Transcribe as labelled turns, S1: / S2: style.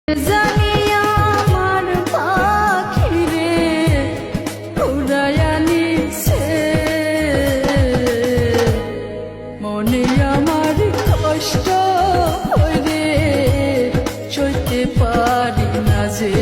S1: জানি আমার পাখিরে উড়াইয়া নিছে, মনে আমার কষ্ট হইরে সইতে পারি না যে।